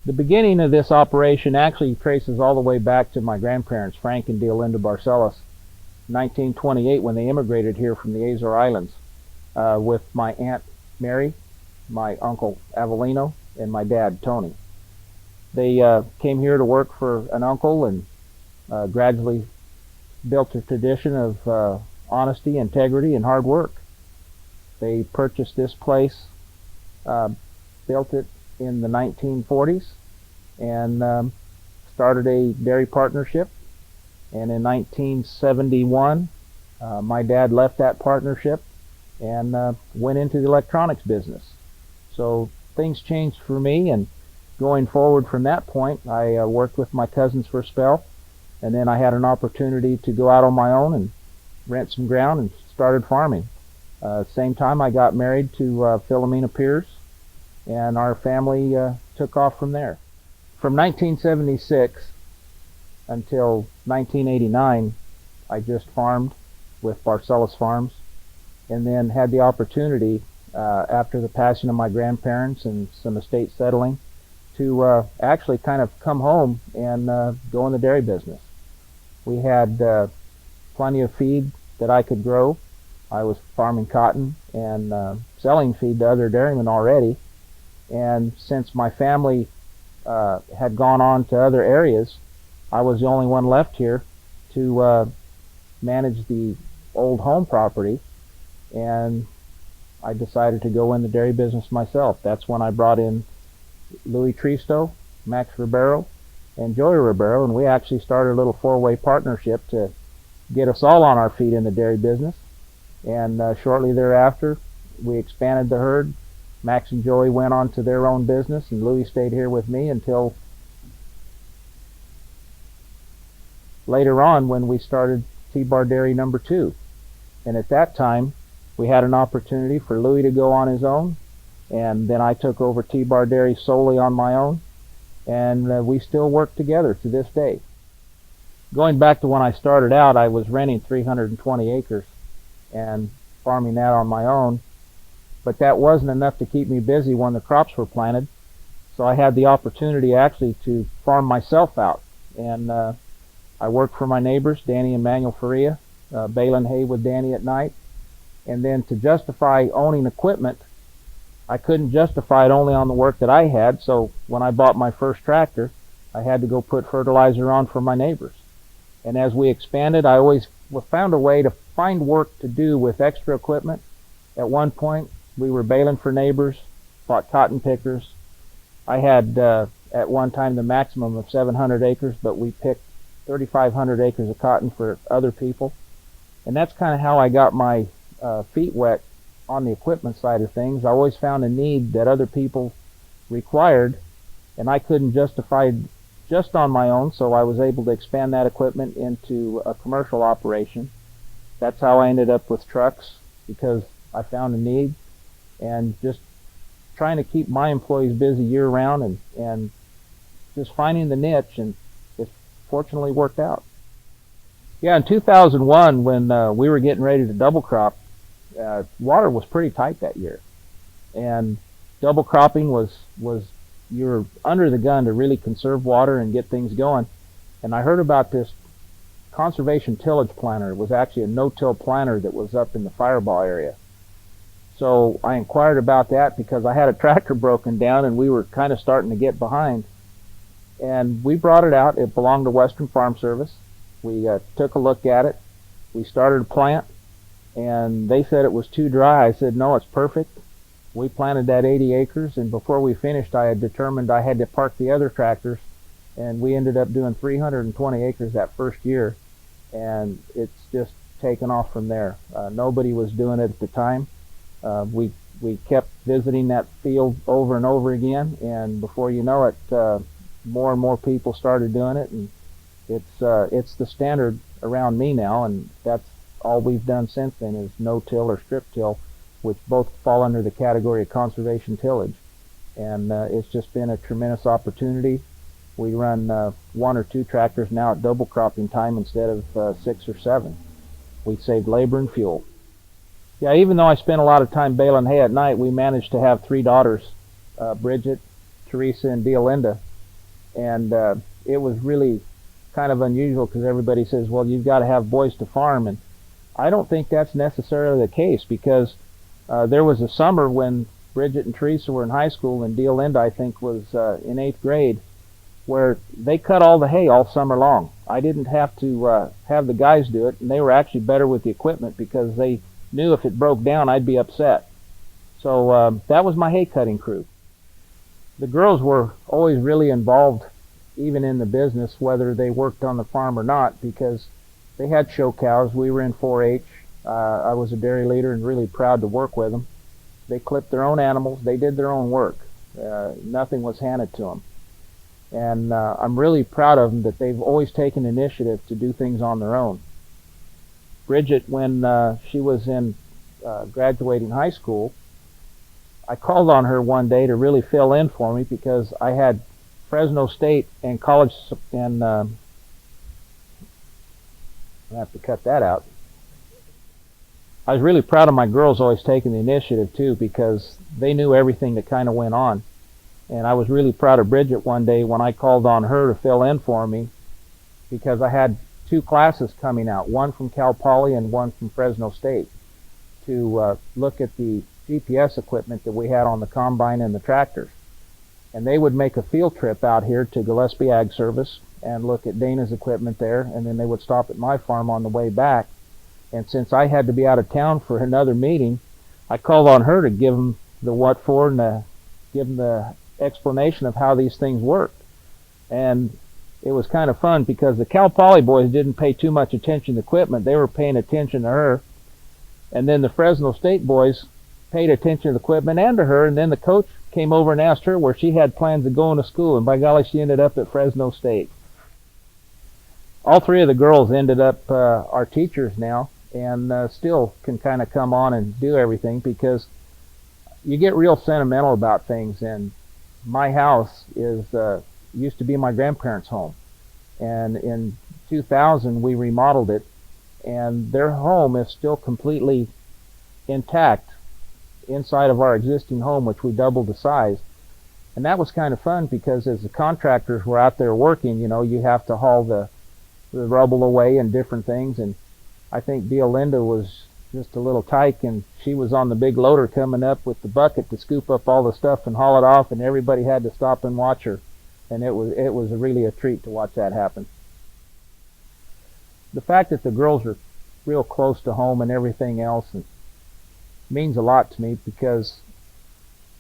The beginning of this operation actually traces all the way back to my grandparents, Frank and Deolinda Barcellos, 1928, when they immigrated here from the Azore Islands, with my Aunt Mary, my Uncle Avelino, and my dad, Tony. They came here to work for an uncle and gradually built a tradition of honesty, integrity, and hard work. They purchased this place, built it in the 1940s, and started a dairy partnership. And in 1971, my dad left that partnership and went into the electronics business. So things changed for me, and going forward from that point, I worked with my cousins for a spell, and then I had an opportunity to go out on my own and rent some ground and started farming. Same time, I got married to Philomena Pierce, and our family took off from there. From 1976 until 1989, I just farmed with Barcellos Farms, and then had the opportunity, after the passing of my grandparents and some estate settling, to actually kind of come home and go in the dairy business. We had plenty of feed that I could grow. I was farming cotton and selling feed to other dairymen already, and since my family had gone on to other areas, I was the only one left here to manage the old home property, and I decided to go in the dairy business myself. That's when I brought in Louis Tristo, Max Ribeiro, and Joey Ribeiro, and we actually started a little four-way partnership to get us all on our feet in the dairy business. And shortly thereafter, we expanded the herd. Max and Joey went on to their own business, and Louis stayed here with me until later on when we started T-Bar Dairy number 2. And at that time, we had an opportunity for Louis to go on his own, and then I took over T-Bar Dairy solely on my own, and we still work together to this day. Going back to when I started out, I was renting 320 acres and farming that on my own, but that wasn't enough to keep me busy when the crops were planted, so I had the opportunity actually to farm myself out. And I worked for my neighbors, Danny and Manuel Faria, baling hay with Danny at night. And then to justify owning equipment, I couldn't justify it only on the work that I had, so when I bought my first tractor, I had to go put fertilizer on for my neighbors. And as we expanded, I always found a way to find work to do with extra equipment. At one point, we were baling for neighbors, bought cotton pickers. I had at one time the maximum of 700 acres, but we picked 3,500 acres of cotton for other people. And that's kind of how I got my feet wet on the equipment side of things. I always found a need that other people required, and I couldn't justify just on my own, so I was able to expand that equipment into a commercial operation. That's how I ended up with trucks, because I found a need, and just trying to keep my employees busy year-round and just finding the niche, and it fortunately worked out. Yeah, in 2001, when we were getting ready to double crop, water was pretty tight that year, and double cropping was you're under the gun to really conserve water and get things going. And I heard about this conservation tillage planter. It was actually a no-till planter that was up in the Fireball area. So I inquired about that because I had a tractor broken down and we were kind of starting to get behind. And we brought it out. It belonged to Western Farm Service. We took a look at it. We started a plant, and they said it was too dry. I said, no, it's perfect. We planted that 80 acres, and before we finished, I had determined I had to park the other tractors, and we ended up doing 320 acres that first year, and it's just taken off from there. Nobody was doing it at the time. We kept visiting that field over and over again, and before you know it, more and more people started doing it, and it's the standard around me now, and that's all we've done since then is no-till or strip-till, which both fall under the category of conservation tillage. And it's just been a tremendous opportunity. We run 1 or 2 tractors now at double cropping time instead of 6 or 7. We saved labor and fuel. Yeah, even though I spent a lot of time baling hay at night, we managed to have 3 daughters, Bridget, Teresa, and Deolinda. And it was really kind of unusual because everybody says, well, you've got to have boys to farm. And I don't think that's necessarily the case, because there was a summer when Bridget and Teresa were in high school, and Dee Linda, I think, was in 8th grade, where they cut all the hay all summer long. I didn't have to have the guys do it, and they were actually better with the equipment because they knew if it broke down, I'd be upset. So that was my hay cutting crew. The girls were always really involved, even in the business, whether they worked on the farm or not, because they had show cows. We were in 4-H. I was a dairy leader and really proud to work with them. They clipped their own animals. They did their own work. Nothing was handed to them. And I'm really proud of them that they've always taken initiative to do things on their own. Bridget, when she was in graduating high school, I called on her one day to really fill in for me because I had Fresno State and college, and I have to cut that out. I was really proud of my girls always taking the initiative too, because they knew everything that kind of went on. And I was really proud of Bridget one day when I called on her to fill in for me, because I had 2 classes coming out, one from Cal Poly and one from Fresno State, to look at the GPS equipment that we had on the combine and the tractors. And they would make a field trip out here to Gillespie Ag Service and look at Dana's equipment there, and then they would stop at my farm on the way back. And since I had to be out of town for another meeting, I called on her to give them the what for and give them the explanation of how these things worked. And it was kind of fun because the Cal Poly boys didn't pay too much attention to equipment. They were paying attention to her. And then the Fresno State boys paid attention to the equipment and to her. And then the coach came over and asked her where she had plans of going to school. And by golly, she ended up at Fresno State. All 3 of the girls ended up our teachers now, and still can kind of come on and do everything, because you get real sentimental about things. And my house is used to be my grandparents' home, and in 2000 we remodeled it, and their home is still completely intact inside of our existing home, which we doubled the size. And that was kind of fun because as the contractors were out there working, you have to haul the rubble away and different things. And I think Dee Linda was just a little tyke, and she was on the big loader coming up with the bucket to scoop up all the stuff and haul it off, and everybody had to stop and watch her. And it was really a treat to watch that happen. The fact that the girls are real close to home and everything else means a lot to me, because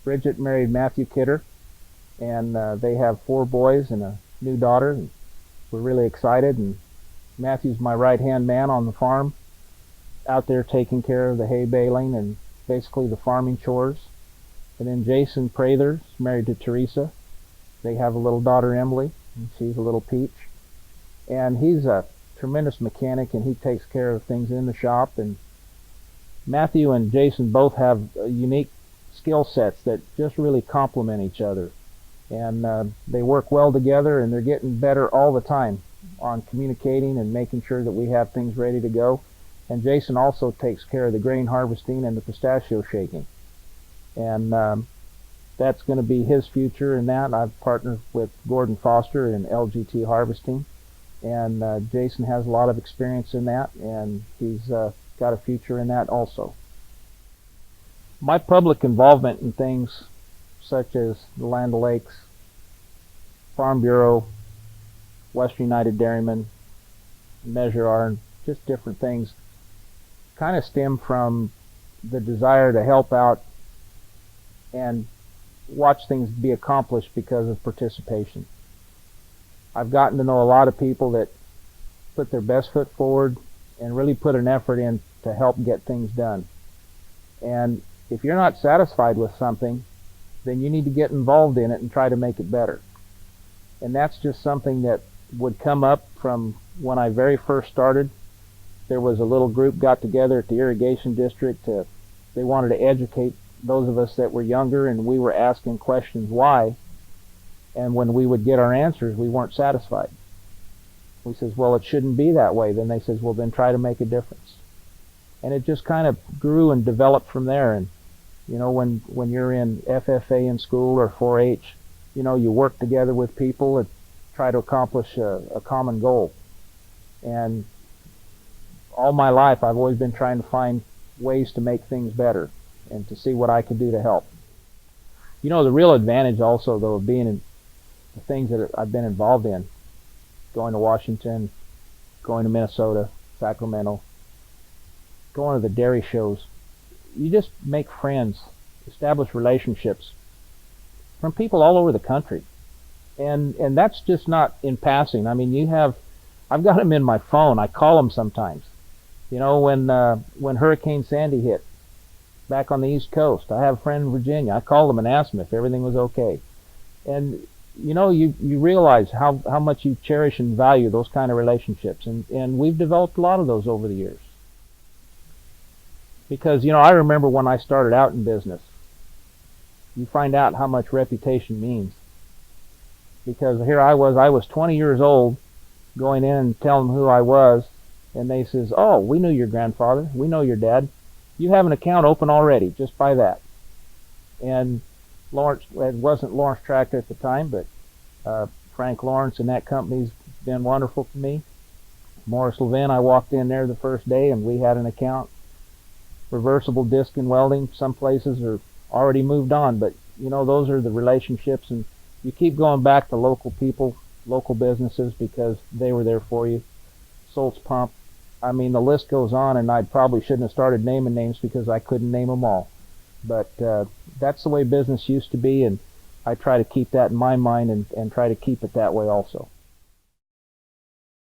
Bridget married Matthew Kidder, and they have 4 boys and a new daughter, and we're really excited. And Matthew's my right-hand man on the farm, out there taking care of the hay baling and basically the farming chores. And then Jason Prather's married to Teresa. They have a little daughter, Emily, and she's a little peach. And he's a tremendous mechanic, and he takes care of things in the shop. And Matthew and Jason both have unique skill sets that just really complement each other. And they work well together, and they're getting better all the time on communicating and making sure that we have things ready to go. And Jason also takes care of the grain harvesting and the pistachio shaking. And that's going to be his future in that. I've partnered with Gordon Foster in LGT harvesting, and Jason has a lot of experience in that, and he's got a future in that also. My public involvement in things such as the Land O'Lakes, Farm Bureau, Western United Dairymen, Measure R, and just different things kind of stem from the desire to help out and watch things be accomplished because of participation. I've gotten to know a lot of people that put their best foot forward and really put an effort in to help get things done. And if you're not satisfied with something, then you need to get involved in it and try to make it better. And that's just something that would come up from when I very first started. There was a little group got together at the irrigation district. They wanted to educate those of us that were younger, and we were asking questions why. And when we would get our answers, we weren't satisfied. We says, well, it shouldn't be that way. Then they says, well, then try to make a difference. And it just kind of grew and developed from there. And when you're in FFA in school or 4-H, you work together with people. try to accomplish a common goal. And all my life, I've always been trying to find ways to make things better and to see what I could do to help. You know, the real advantage also, though, of being in the things that I've been involved in, going to Washington, going to Minnesota, Sacramento, going to the dairy shows, you just make friends, establish relationships from people all over the country. And that's just not in passing. I mean, I've got them in my phone. I call them sometimes. You know, when Hurricane Sandy hit back on the East Coast, I have a friend in Virginia. I called them and asked them if everything was okay. And you know, you realize how much you cherish and value those kind of relationships. And we've developed a lot of those over the years. Because, you know, I remember when I started out in business, you find out how much reputation means. Because here I was 20 years old, going in and telling them who I was, and they says, "Oh, we knew your grandfather, we know your dad. You have an account open already, just by that." And Lawrence, it wasn't Lawrence Tractor at the time, but Frank Lawrence and that company's been wonderful to me. Morris Levin, I walked in there the first day and we had an account. Reversible disc and welding, some places are already moved on, but you know, those are the relationships, and you keep going back to local people, local businesses, because they were there for you. Solt's Pump, I mean, the list goes on, and I probably shouldn't have started naming names because I couldn't name them all. But that's the way business used to be, and I try to keep that in my mind and try to keep it that way also.